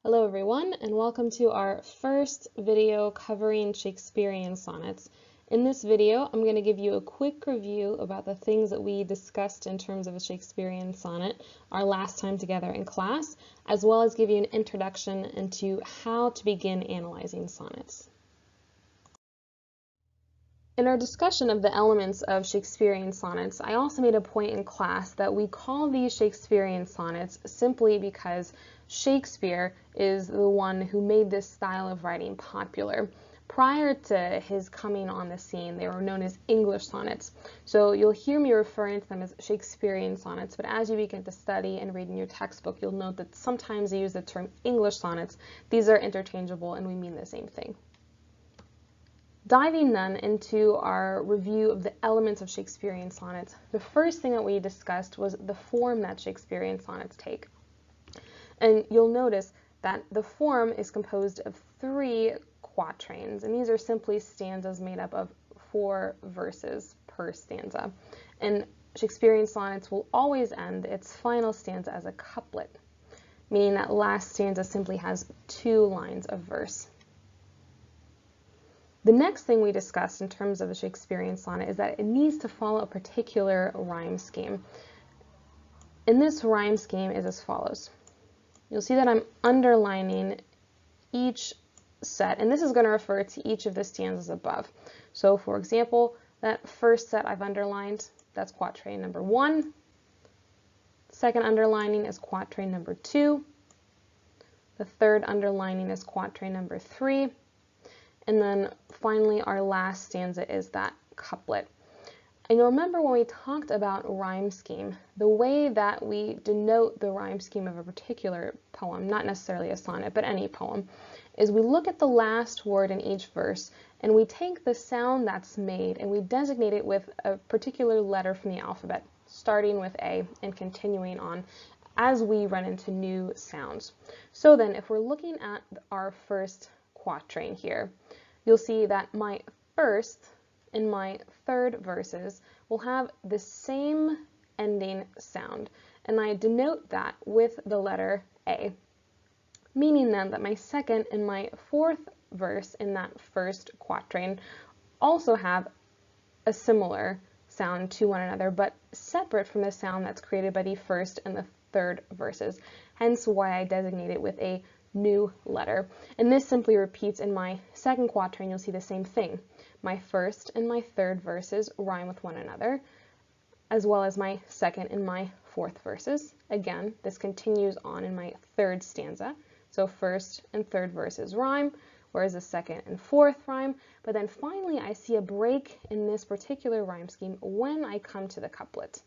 Hello everyone, and welcome to our first video covering Shakespearean sonnets. In this video, I'm going to give you a quick review about the things that we discussed in terms of a Shakespearean sonnet our last time together in class, as well as give you an introduction into how to begin analyzing sonnets. In our discussion of the elements of Shakespearean sonnets, I also made a point in class that we call these Shakespearean sonnets simply because Shakespeare is the one who made this style of writing popular. Prior to his coming on the scene, they were known as English sonnets. So you'll hear me referring to them as Shakespearean sonnets, but as you begin to study and read in your textbook, you'll note that sometimes they use the term English sonnets. These are interchangeable and we mean the same thing. Diving then into our review of the elements of Shakespearean sonnets, the first thing that we discussed was the form that Shakespearean sonnets take. And you'll notice that the form is composed of 3 quatrains, and these are simply stanzas made up of 4 verses per stanza. And Shakespearean sonnets will always end its final stanza as a couplet, meaning that last stanza simply has 2 lines of verse. The next thing we discussed in terms of a Shakespearean sonnet is that it needs to follow a particular rhyme scheme. And this rhyme scheme is as follows. You'll see that I'm underlining each set, and this is going to refer to each of the stanzas above. So for example, that first set I've underlined, that's quatrain number 1. Second underlining is quatrain number 2. The third underlining is quatrain number 3. And then finally, our last stanza is that couplet. And you'll remember when we talked about rhyme scheme, the way that we denote the rhyme scheme of a particular poem, not necessarily a sonnet, but any poem, is we look at the last word in each verse and we take the sound that's made and we designate it with a particular letter from the alphabet, starting with A and continuing on as we run into new sounds. So then, if we're looking at our first quatrain here, you'll see that my first and my third verses will have the same ending sound, and I denote that with the letter A, meaning then that my second and my fourth verse in that first quatrain also have a similar sound to one another, but separate from the sound that's created by the first and the third verses, hence why I designate it with a new letter. And this simply repeats in my second quatrain. You'll see the same thing. My first and my third verses rhyme with one another, as well as my second and my fourth verses. Again, this continues on in my third stanza. So first and third verses rhyme, whereas the second and fourth rhyme. But then finally, I see a break in this particular rhyme scheme when I come to the couplet.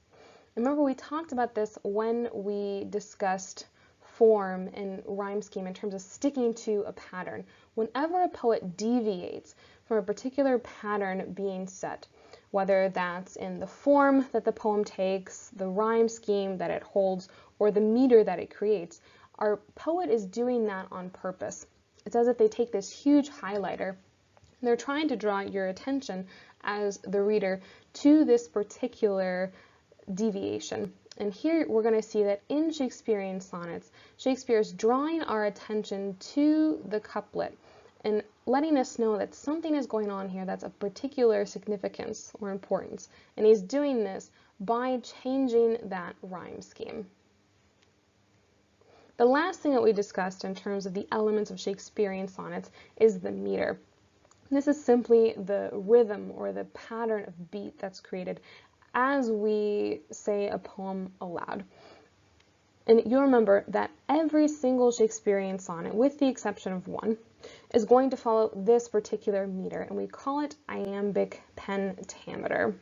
Remember, we talked about this when we discussed form and rhyme scheme in terms of sticking to a pattern. Whenever a poet deviates from a particular pattern being set, whether that's in the form that the poem takes, the rhyme scheme that it holds, or the meter that it creates, our poet is doing that on purpose. It's as if they take this huge highlighter and they're trying to draw your attention as the reader to this particular deviation. And here we're going to see that in Shakespearean sonnets, Shakespeare is drawing our attention to the couplet and letting us know that something is going on here that's of particular significance or importance. And he's doing this by changing that rhyme scheme. The last thing that we discussed in terms of the elements of Shakespearean sonnets is the meter. This is simply the rhythm or the pattern of beat that's created as we say a poem aloud. And you'll remember that every single Shakespearean sonnet, with the exception of one, is going to follow this particular meter, and we call it iambic pentameter.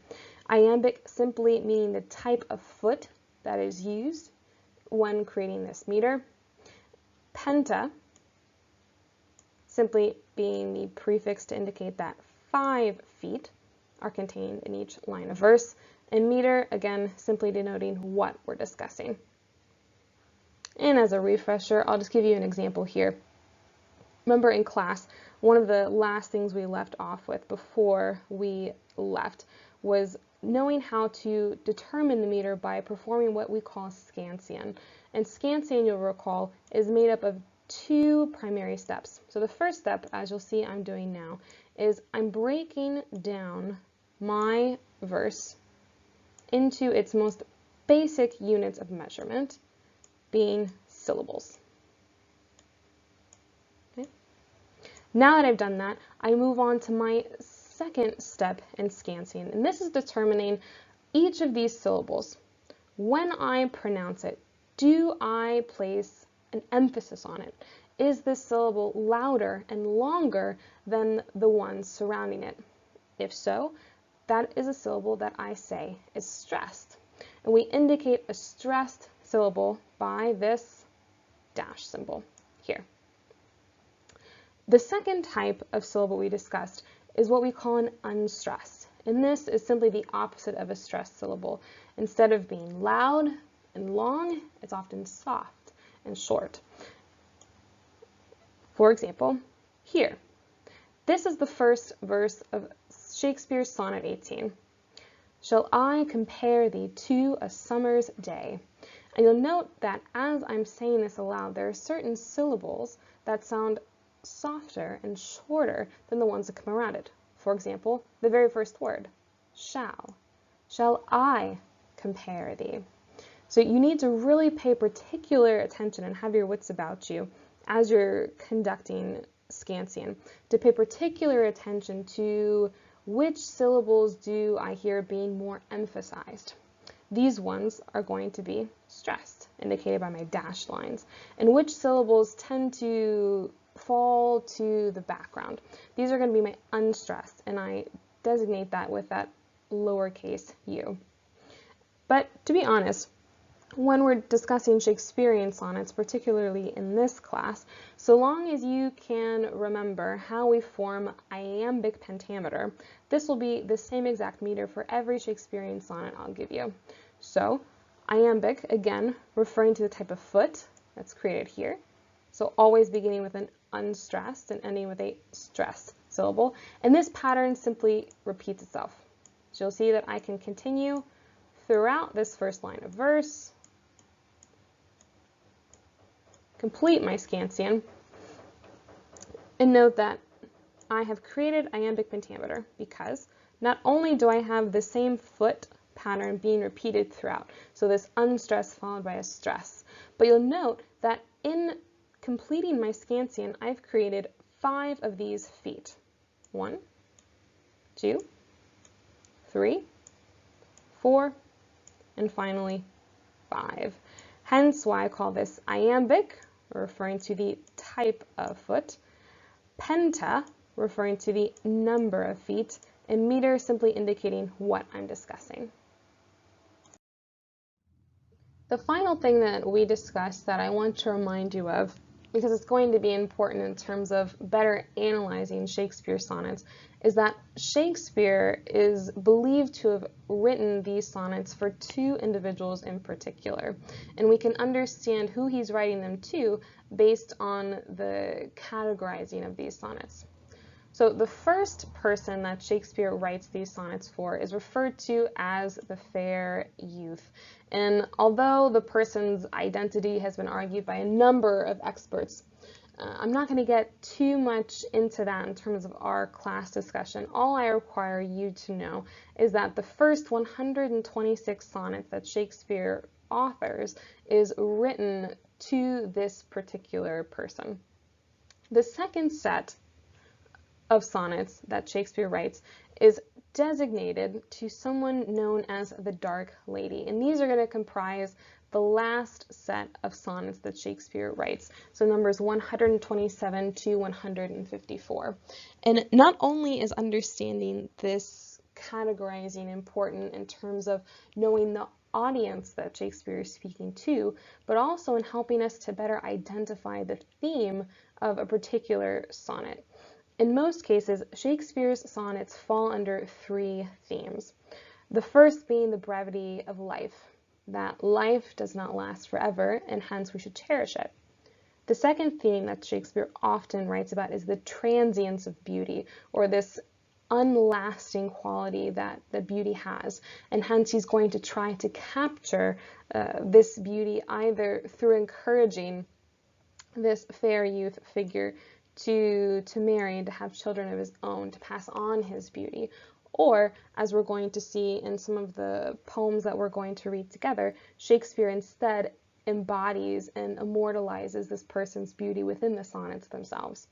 Iambic simply meaning the type of foot that is used when creating this meter. Penta simply being the prefix to indicate that 5 feet are contained in each line of verse. And meter, again, simply denoting what we're discussing. And as a refresher, I'll just give you an example here. Remember in class, one of the last things we left off with before we left was knowing how to determine the meter by performing what we call scansion. And scansion, you'll recall, is made up of two primary steps. So the first step, as you'll see I'm doing now, is I'm breaking down my verse into its most basic units of measurement, being syllables. Okay. Now that I've done that, I move on to my second step in scansing, and this is determining each of these syllables. When I pronounce it, do I place an emphasis on it? Is this syllable louder and longer than the ones surrounding it? If so, that is a syllable that I say is stressed. And we indicate a stressed syllable by this dash symbol here. The second type of syllable we discussed is what we call an unstressed. And this is simply the opposite of a stressed syllable. Instead of being loud and long, it's often soft and short. For example, here. This is the first verse of Shakespeare's Sonnet 18. Shall I compare thee to a summer's day? And you'll note that as I'm saying this aloud, there are certain syllables that sound softer and shorter than the ones that come around it. For example, the very first word, shall. Shall I compare thee? So you need to really pay particular attention and have your wits about you as you're conducting scansing, to pay particular attention to which syllables do I hear being more emphasized. These ones are going to be stressed, indicated by my dashed lines, and which syllables tend to fall to the background. These are going to be my unstressed, and I designate that with that lowercase u. But to be honest, when we're discussing Shakespearean sonnets, particularly in this class, so long as you can remember how we form iambic pentameter, this will be the same exact meter for every Shakespearean sonnet I'll give you. So, iambic, again, referring to the type of foot that's created here. So always beginning with an unstressed and ending with a stressed syllable. And this pattern simply repeats itself. So you'll see that I can continue throughout this first line of verse, complete my scansion, and note that I have created iambic pentameter because not only do I have the same foot pattern being repeated throughout, so this unstressed followed by a stress, but you'll note that in completing my scansion, I've created 5 of these feet. 1, 2, 3, 4, and finally 5. Hence why I call this iambic, referring to the type of foot, penta, referring to the number of feet, and meter simply indicating what I'm discussing. The final thing that we discussed that I want to remind you of, because it's going to be important in terms of better analyzing Shakespeare sonnets, is that Shakespeare is believed to have written these sonnets for 2 individuals in particular. And we can understand who he's writing them to based on the categorizing of these sonnets. So the first person that Shakespeare writes these sonnets for is referred to as the fair youth. And although the person's identity has been argued by a number of experts, I'm not going to get too much into that in terms of our class discussion. All I require you to know is that the first 126 sonnets that Shakespeare authors is written to this particular person. The second set of sonnets that Shakespeare writes is designated to someone known as the Dark Lady, and these are going to comprise the last set of sonnets that Shakespeare writes, so numbers 127 to 154. And not only is understanding this categorizing important in terms of knowing the audience that Shakespeare is speaking to, but also in helping us to better identify the theme of a particular sonnet. In most cases, Shakespeare's sonnets fall under 3 themes. The first being the brevity of life, that life does not last forever, and hence we should cherish it. The second theme that Shakespeare often writes about is the transience of beauty, or this unlasting quality that beauty has, and hence he's going to try to capture this beauty either through encouraging this fair youth figure to marry and to have children of his own, to pass on his beauty. Or, as we're going to see in some of the poems that we're going to read together, Shakespeare instead embodies and immortalizes this person's beauty within the sonnets themselves.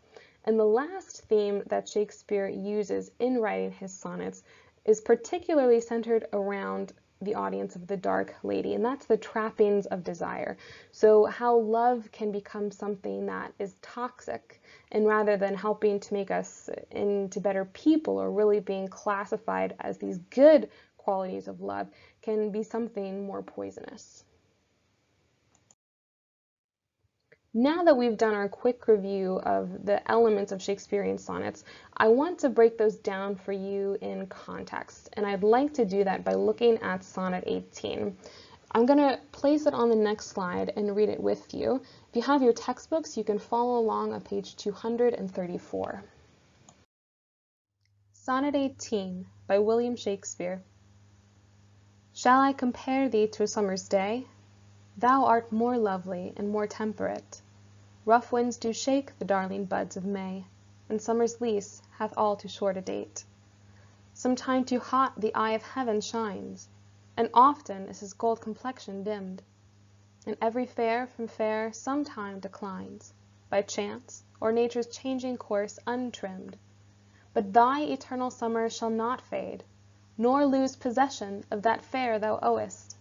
And the last theme that Shakespeare uses in writing his sonnets is particularly centered around the audience of the Dark Lady, and that's the trappings of desire. So how love can become something that is toxic, and rather than helping to make us into better people or really being classified as these good qualities of love, can be something more poisonous. Now that we've done our quick review of the elements of Shakespearean sonnets, I want to break those down for you in context, and I'd like to do that by looking at Sonnet 18. I'm going to place it on the next slide and read it with you. If you have your textbooks, you can follow along on page 234. Sonnet 18 by William Shakespeare. Shall I compare thee to a summer's day? Thou art more lovely and more temperate. Rough winds do shake the darling buds of May, and summer's lease hath all too short a date. Sometime too hot the eye of heaven shines, and often is his gold complexion dimmed, and every fair from fair sometime declines, by chance or nature's changing course untrimmed. But thy eternal summer shall not fade, nor lose possession of that fair thou owest,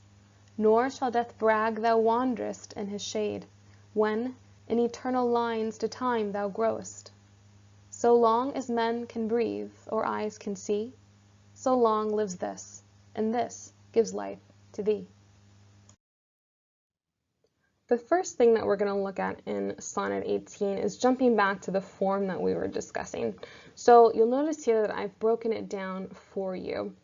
nor shall death brag thou wanderest in his shade, when in eternal lines to time thou growest. So long as men can breathe or eyes can see, so long lives this, and this gives life to thee. The first thing that we're going to look at in Sonnet 18 is jumping back to the form that we were discussing. So you'll notice here that I've broken it down for you,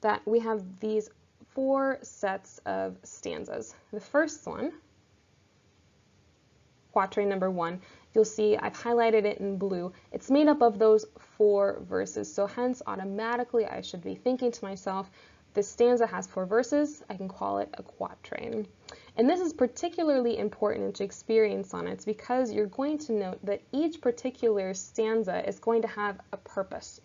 that we have these 4 sets of stanzas. The first one, quatrain number 1, you'll see I've highlighted it in blue. It's made up of those 4 verses, so hence automatically I should be thinking to myself, this stanza has 4 verses, I can call it a quatrain. And this is particularly important in Shakespearean sonnets because you're going to note that each particular stanza is going to have a purpose.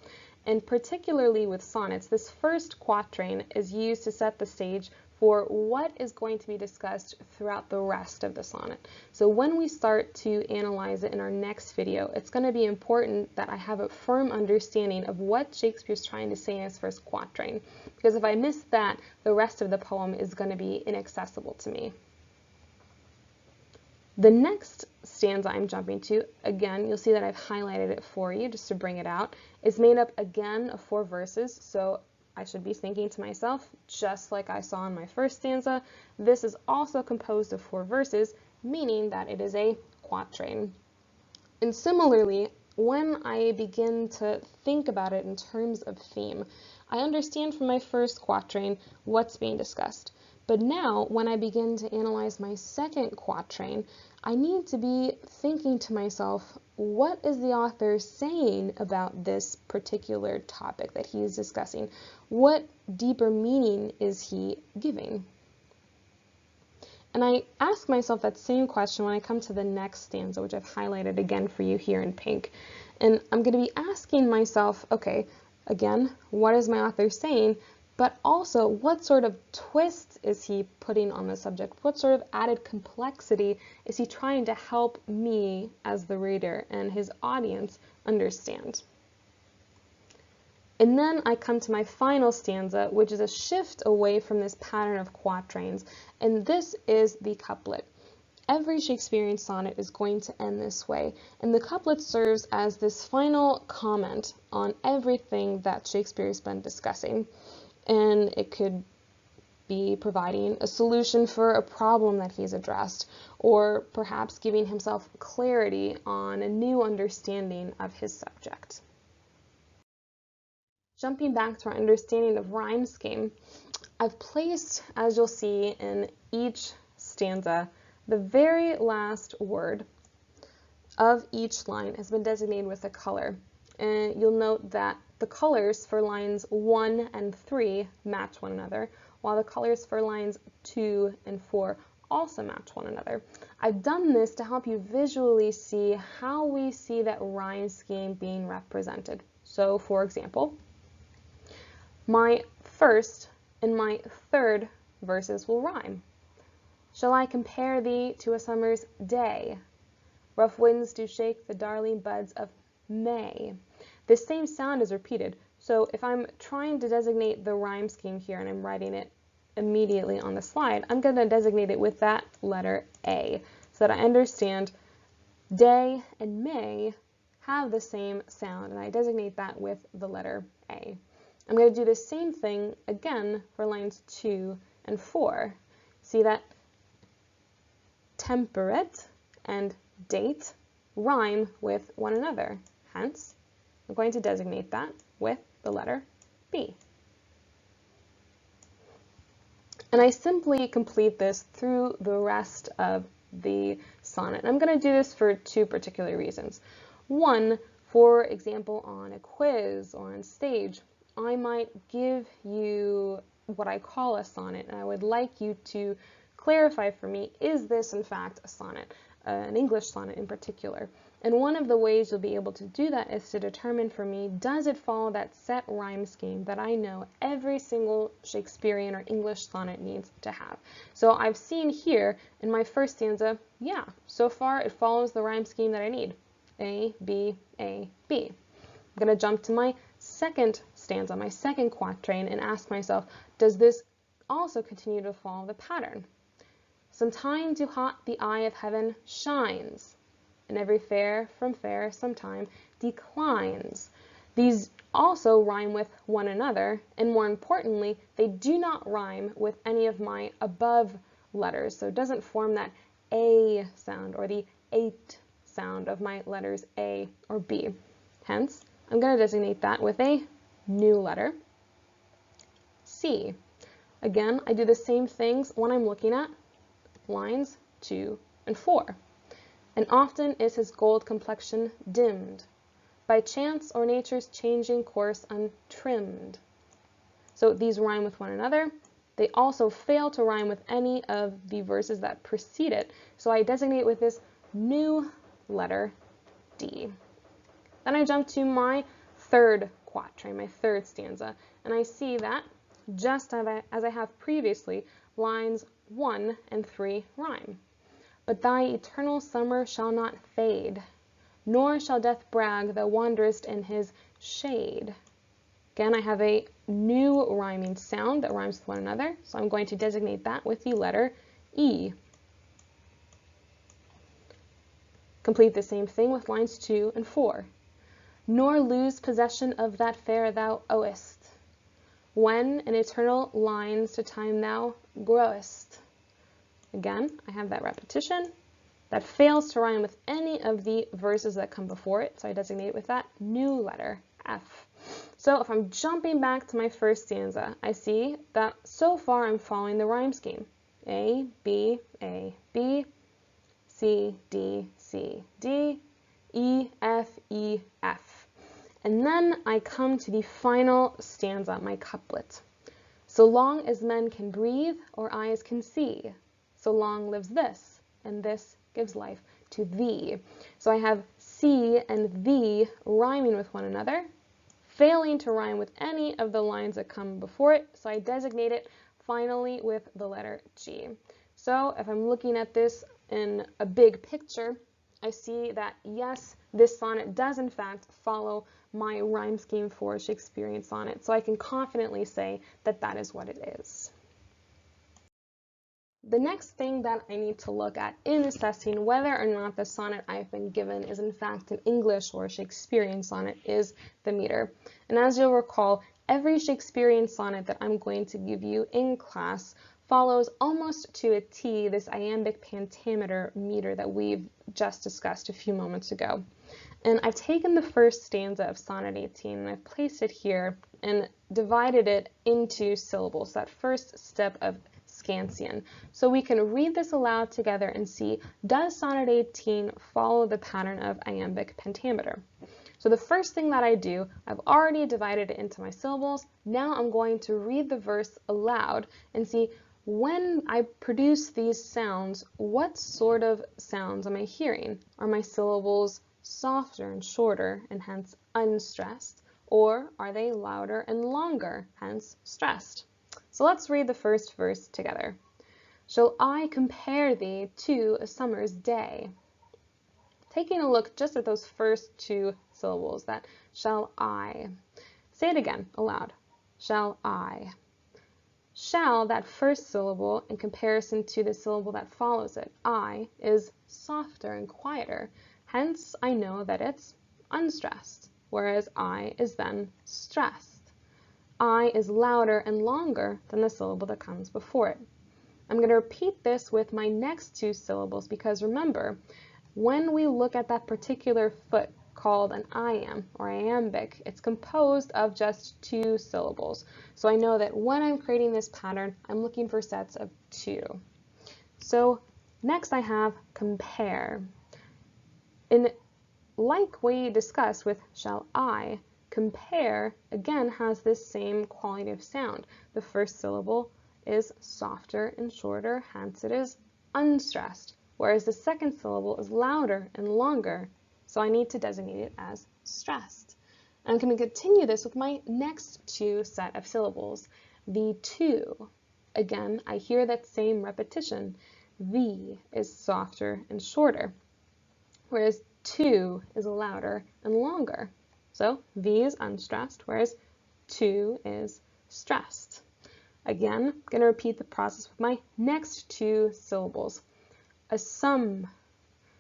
And particularly with sonnets, this first quatrain is used to set the stage for what is going to be discussed throughout the rest of the sonnet. So when we start to analyze it in our next video, it's going to be important that I have a firm understanding of what Shakespeare's trying to say in his first quatrain, because if I miss that, the rest of the poem is going to be inaccessible to me. The next stanza I'm jumping to, again, you'll see that I've highlighted it for you just to bring it out, is made up again of 4 verses, so I should be thinking to myself, just like I saw in my first stanza, this is also composed of 4 verses, meaning that it is a quatrain. And similarly, when I begin to think about it in terms of theme, I understand from my first quatrain what's being discussed. But now, when I begin to analyze my second quatrain, I need to be thinking to myself, what is the author saying about this particular topic that he is discussing? What deeper meaning is he giving? And I ask myself that same question when I come to the next stanza, which I've highlighted again for you here in pink. And I'm going to be asking myself, okay, again, what is my author saying? But also, what sort of twist is he putting on the subject? What sort of added complexity is he trying to help me as the reader and his audience understand? And then I come to my final stanza, which is a shift away from this pattern of quatrains, and this is the couplet. Every Shakespearean sonnet is going to end this way, and the couplet serves as this final comment on everything that Shakespeare has been discussing. And it could be providing a solution for a problem that he's addressed, or perhaps giving himself clarity on a new understanding of his subject. Jumping back to our understanding of rhyme scheme, I've placed, as you'll see in each stanza, the very last word of each line has been designated with a color. And you'll note that the colors for lines 1 and 3 match one another, while the colors for lines 2 and 4 also match one another. I've done this to help you visually see how we see that rhyme scheme being represented. So, for example, my first and my third verses will rhyme. Shall I compare thee to a summer's day? Rough winds do shake the darling buds of May. This same sound is repeated. So if I'm trying to designate the rhyme scheme here and I'm writing it immediately on the slide, I'm going to designate it with that letter A so that I understand day and May have the same sound, and I designate that with the letter A. I'm going to do the same thing again for lines 2 and 4. See that temperate and date rhyme with one another. Hence, I'm going to designate that with the letter B. And I simply complete this through the rest of the sonnet. And I'm going to do this for two particular reasons. One, for example, on a quiz or on stage, I might give you what I call a sonnet, and I would like you to clarify for me, is this in fact a sonnet, an English sonnet in particular? And one of the ways you'll be able to do that is to determine for me, does it follow that set rhyme scheme that I know every single Shakespearean or English sonnet needs to have? So I've seen here in my first stanza, yeah, so far it follows the rhyme scheme that I need. A, B, A, B. I'm going to jump to my second stanza, my second quatrain, and ask myself, does this also continue to follow the pattern? Sometime too hot the eye of heaven shines, and every fair from fair sometime declines. These also rhyme with one another, and more importantly, they do not rhyme with any of my above letters, so it doesn't form that A sound or the 8 sound of my letters A or B. Hence, I'm going to designate that with a new letter, C. Again, I do the same things when I'm looking at lines 2 and 4. And often is his gold complexion dimmed, by chance or nature's changing course untrimmed. So these rhyme with one another. They also fail to rhyme with any of the verses that precede it, so I designate with this new letter, D. Then I jump to my third quatrain, my third stanza, and I see that, just as I have previously, lines 1 and 3 rhyme. But thy eternal summer shall not fade, nor shall death brag thou wanderest in his shade. Again, I have a new rhyming sound that rhymes with one another, so I'm going to designate that with the letter E. Complete the same thing with lines 2 and 4. Nor lose possession of that fair thou owest, when in eternal lines to time thou growest. Again, I have that repetition that fails to rhyme with any of the verses that come before it, so I designate it with that new letter, F. So if I'm jumping back to my first stanza, I see that so far I'm following the rhyme scheme. A, B, C, D, C, D, E, F, E, F. And then I come to the final stanza, my couplet. So long as men can breathe or eyes can see, so long lives this, and this gives life to thee. So I have C and thee rhyming with one another, failing to rhyme with any of the lines that come before it, so I designate it finally with the letter G. So if I'm looking at this in a big picture, I see that yes, this sonnet does in fact follow my rhyme scheme for Shakespearean sonnet, so I can confidently say that that is what it is. The next thing that I need to look at in assessing whether or not the sonnet I've been given is in fact an English or Shakespearean sonnet is the meter. And as you'll recall, every Shakespearean sonnet that I'm going to give you in class follows almost to a T this iambic pentameter meter that we've just discussed a few moments ago. And I've taken the first stanza of Sonnet 18 and I've placed it here and divided it into syllables, that first step of Scansian. So we can read this aloud together and see, does Sonnet 18 follow the pattern of iambic pentameter? So the first thing that I do, I've already divided it into my syllables. Now I'm going to read the verse aloud and see, when I produce these sounds, what sort of sounds am I hearing? Are my syllables softer and shorter and hence unstressed, or are they louder and longer, hence stressed? So let's read the first verse together. Shall I compare thee to a summer's day? Taking a look just at those first two syllables, that shall I. Say it again aloud. Shall I. Shall, that first syllable, in comparison to the syllable that follows it, I, is softer and quieter. Hence, I know that it's unstressed, whereas I is then stressed. I is louder and longer than the syllable that comes before it. I'm going to repeat this with my next two syllables because remember, when we look at that particular foot called an iamb or iambic, it's composed of just two syllables. So I know that when I'm creating this pattern, I'm looking for sets of two. So next I have compare. Like we discussed with shall I, compare again has this same quality of sound. The first syllable is softer and shorter, hence it is unstressed, whereas the second syllable is louder and longer, so I need to designate it as stressed. I'm going to continue this with my next two set of syllables. The two. Again, I hear that same repetition. The is softer and shorter, whereas two is louder and longer. So the is unstressed, whereas two is stressed. Again, I'm going to repeat the process with my next two syllables. A sum.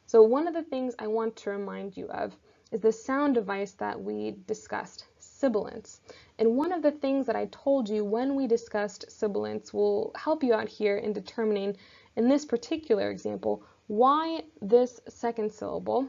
So one of the things I want to remind you of is the sound device that we discussed, sibilants. And one of the things that I told you when we discussed sibilants will help you out here in determining, in this particular example, why this second syllable,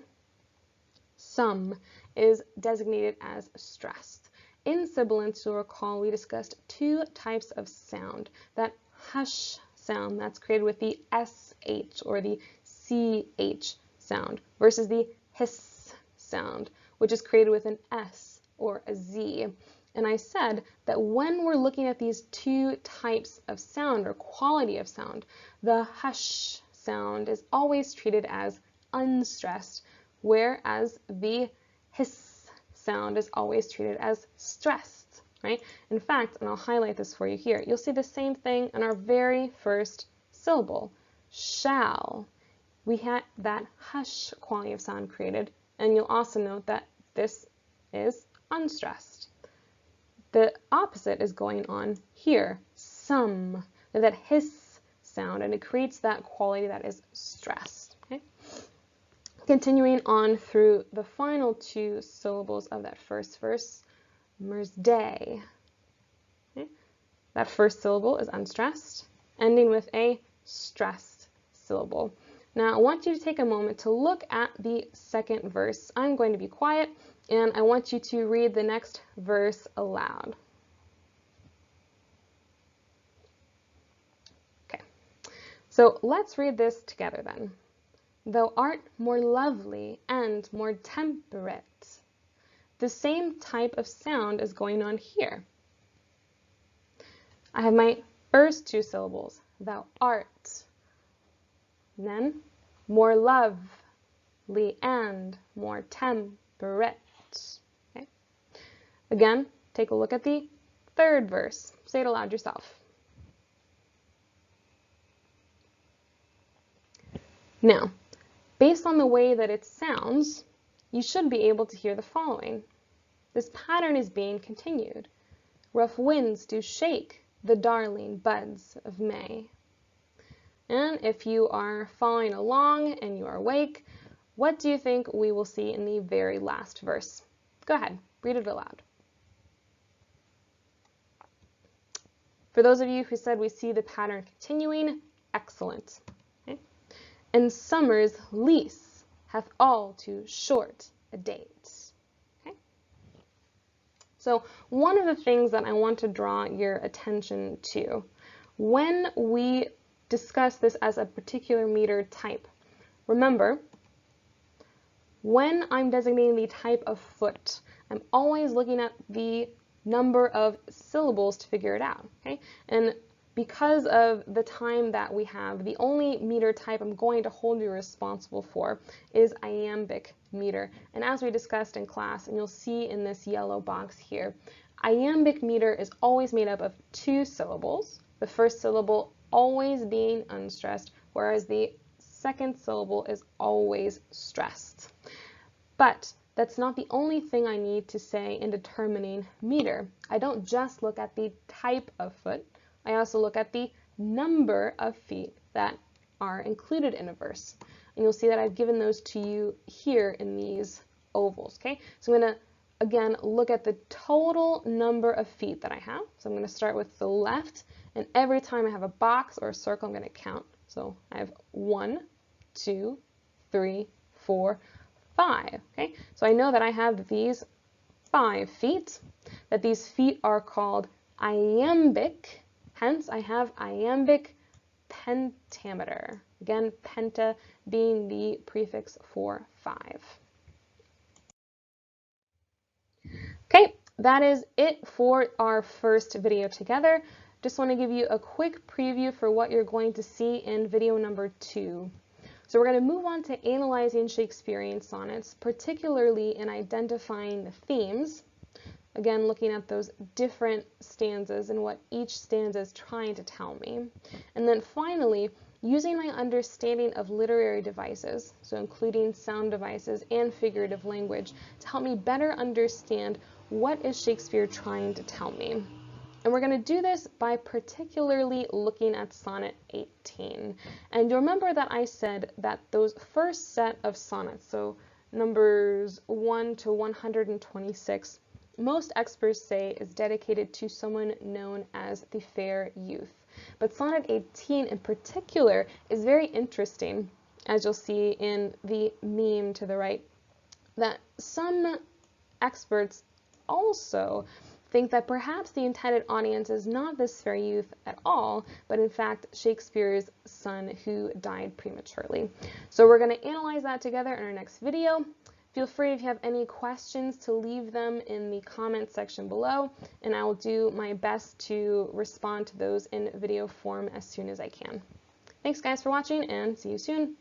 sum, is designated as stressed. In sibilants, you'll recall we discussed two types of sound. That hush sound that's created with the SH or the CH sound versus the hiss sound, which is created with an S or a Z. And I said that when we're looking at these two types of sound or quality of sound, the hush sound is always treated as unstressed, whereas the hiss sound is always treated as stressed, right? In fact, and I'll highlight this for you here, you'll see the same thing in our very first syllable, shall. We had that hush quality of sound created, and you'll also note that this is unstressed. The opposite is going on here, some, that hiss sound, and it creates that quality that is stressed. Okay? Continuing on through the final two syllables of that first verse, summer's day. Okay? That first syllable is unstressed, ending with a stressed syllable. Now, I want you to take a moment to look at the second verse. I'm going to be quiet, and I want you to read the next verse aloud. Okay, so let's read this together then. Thou art more lovely and more temperate. The same type of sound is going on here. I have my first two syllables, thou art. And then more lovely and more temperate. Okay. Again, take a look at the third verse. Say it aloud yourself. Now, based on the way that it sounds, you should be able to hear the following. This pattern is being continued. Rough winds do shake the darling buds of May. And if you are following along and you are awake, what do you think we will see in the very last verse? Go ahead, read it aloud. For those of you who said we see the pattern continuing, excellent. Okay. And summer's lease hath all too short a date. Okay. So one of the things that I want to draw your attention to, when we discuss this as a particular meter type. Remember, when I'm designating the type of foot, I'm always looking at the number of syllables to figure it out. Okay? And because of the time that we have, the only meter type I'm going to hold you responsible for is iambic meter. And as we discussed in class, and you'll see in this yellow box here, iambic meter is always made up of 2 syllables, the first syllable always being unstressed, whereas the second syllable is always stressed. But that's not the only thing I need to say in determining meter. I don't just look at the type of foot, I also look at the number of feet that are included in a verse. And you'll see that I've given those to you here in these ovals, okay? So I'm going to, again, look at the total number of feet that I have. So I'm going to start with the left, and every time I have a box or a circle, I'm going to count. So I have 1, 2, 3, 4, 5, okay? So I know that I have these 5 feet, that these feet are called iambic, hence I have iambic pentameter. Again, penta being the prefix for 5. Okay, that is it for our first video together. Just want to give you a quick preview for what you're going to see in video number 2. So we're going to move on to analyzing Shakespearean sonnets, particularly in identifying the themes. Again, looking at those different stanzas and what each stanza is trying to tell me. And then finally, using my understanding of literary devices, so including sound devices and figurative language, to help me better understand what is Shakespeare trying to tell me. And we're going to do this by particularly looking at Sonnet 18. And you'll remember that I said that those first set of sonnets, so numbers 1 to 126, most experts say is dedicated to someone known as the fair youth. But Sonnet 18 in particular is very interesting, as you'll see in the meme to the right, that some experts also think that perhaps the intended audience is not this fair youth at all, but in fact Shakespeare's son who died prematurely. So we're going to analyze that together in our next video. Feel free, if you have any questions, to leave them in the comment section below, and I will do my best to respond to those in video form as soon as I can. Thanks guys for watching, and see you soon.